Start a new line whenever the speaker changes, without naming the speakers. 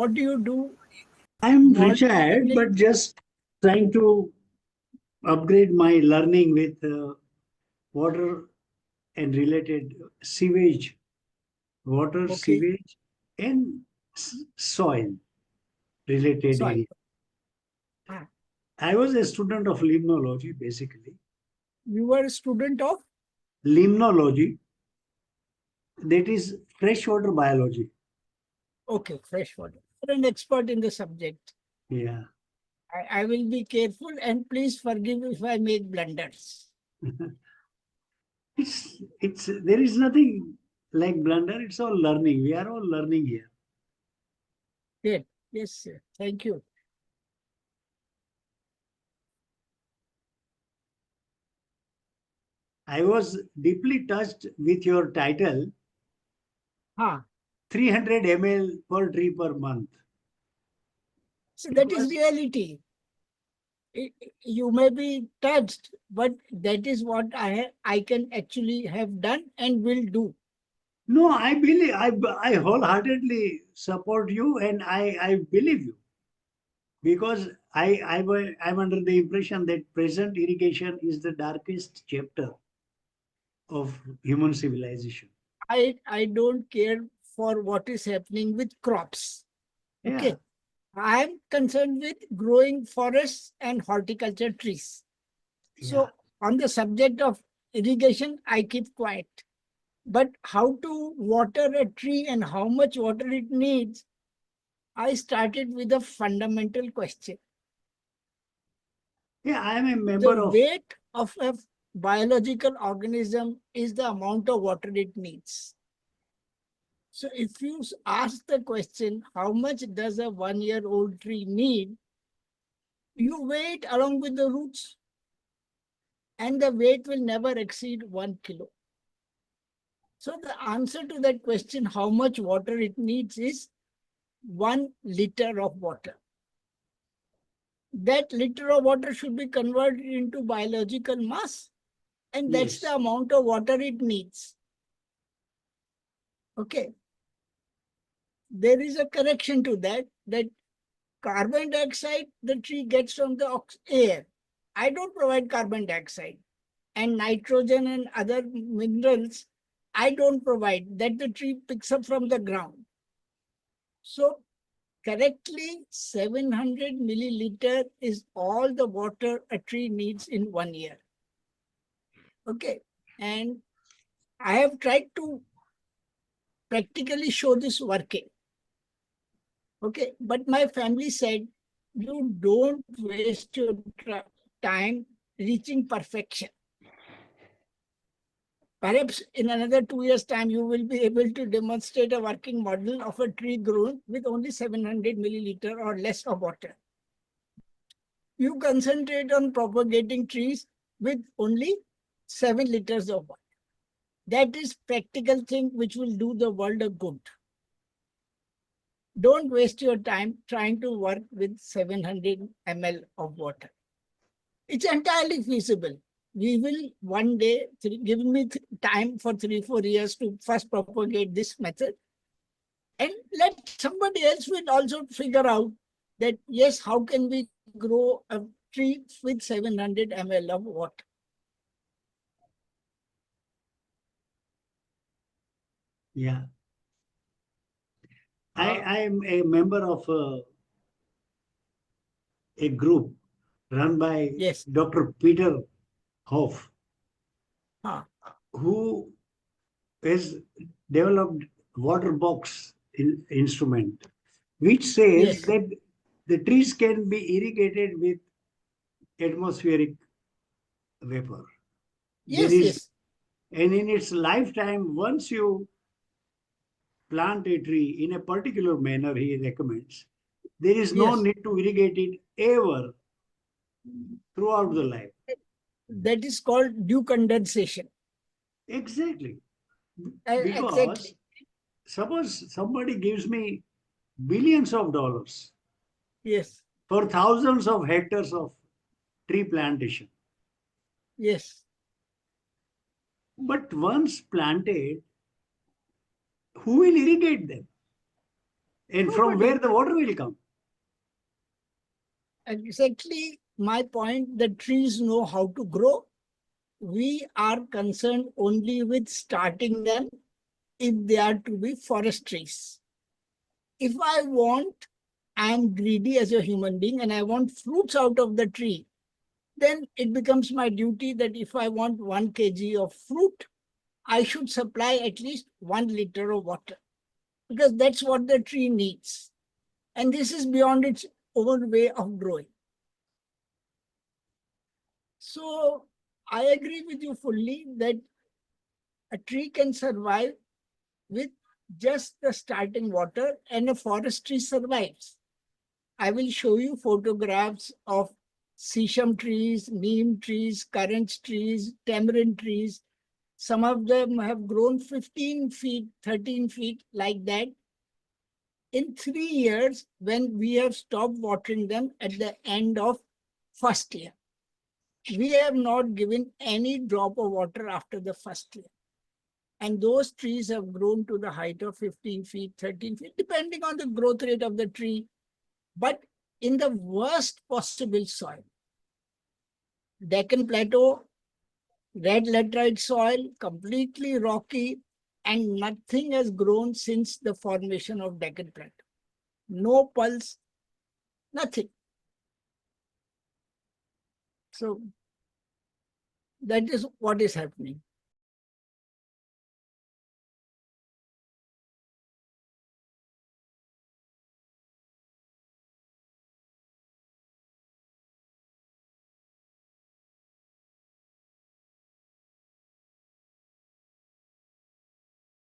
what do you do?
I'm
Morning,
retired,
evening?
but just trying to upgrade my learning with water and related sewage, water,
Okay.
sewage, and soil related
So
area.
ah,
I was a student of limnology, basically.
you were a student of?
Limnology, that is freshwater biology.
Okay, fresh water. You're an expert in the subject.
Yeah.
I will be careful and please forgive if I make blunders.
There is nothing like blunder. It's all learning. We are all learning here.
Great. Yes, sir. Thank you.
I was deeply touched with your title,
Ah,
300 ml per tree per month.
so
It
that is
was,
reality. You may be touched, but that is what I can actually have done and will do.
no, I believe, I wholeheartedly support you and I believe you because I'm under the impression that present irrigation is the darkest chapter of human civilization.
I don't care for what is happening with crops.
Yeah,
Okay. I am concerned with growing forests and horticulture trees.
yeah.
So on the subject of irrigation, I keep quiet. But how to water a tree and how much water it needs, I started with a fundamental question.
Yeah, I am a
The
member of,
weight of a biological organism is the amount of water it needs. So if you ask the question, how much does a 1-year-old tree need? You weigh it along with the roots, and the weight will never exceed 1 kilo. So the answer to that question, how much water it needs, is 1 liter of water. That liter of water should be converted into biological mass, and that's the
yes,
amount of water it needs. Okay. There is a correction to that, that carbon dioxide the tree gets from the air. I don't provide carbon dioxide. And nitrogen and other minerals, I don't provide, that the tree picks up from the ground. So correctly, 700 milliliter is all the water a tree needs in 1 year. Okay. And I have tried to practically show this working. Okay. But my family said, you don't waste your time reaching perfection. Perhaps in another 2 years' time, you will be able to demonstrate a working model of a tree grown with only 700 milliliter or less of water. You concentrate on propagating trees with only 7 liters of water. That is practical thing which will do the world a good. Don't waste your time trying to work with 700 ml of water. It's entirely feasible. We will one day, give me time for 3-4 years to first propagate this method, and let somebody else will also figure out that, yes, how can we grow a tree with 700 ml of water?
yeah. I am a member of a group run by
Yes.
Dr. Peter Hoff,
Huh.
who has developed water box instrument, which says
Yes.
that the trees can be irrigated with atmospheric vapor. There
Yes.
is,
Yes.
and in its lifetime, once you plant a tree in a particular manner, he recommends, there is no
Yes.
need to irrigate it ever throughout the life.
That is called dew condensation.
Exactly. Because
Exactly.
suppose somebody gives me billions of dollars
Yes.
for thousands of hectares of tree plantation.
Yes.
But once planted, who will irrigate them? And from
Nobody.
where the water will come?
Exactly my point. The trees know how to grow. We are concerned only with starting them if they are to be forest trees. If I want, I am greedy as a human being and I want fruits out of the tree, then it becomes my duty that if I want 1 kg of fruit, I should supply at least 1 liter of water because that's what the tree needs. And this is beyond its own way of growing. So I agree with you fully that a tree can survive with just the starting water and a forest tree survives. I will show you photographs of sesame trees, neem trees, currant trees, tamarind trees. Some of them have grown 15 feet, 13 feet like that. In 3 years, when we have stopped watering them at the end of first year, we have not given any drop of water after the first year. And those trees have grown to the height of 15 feet, 13 feet, depending on the growth rate of the tree. But in the worst possible soil, Deccan Plateau, red laterite soil, completely rocky, and nothing has grown since the formation of Deccan Plateau. No pulse, nothing. So that is what is happening.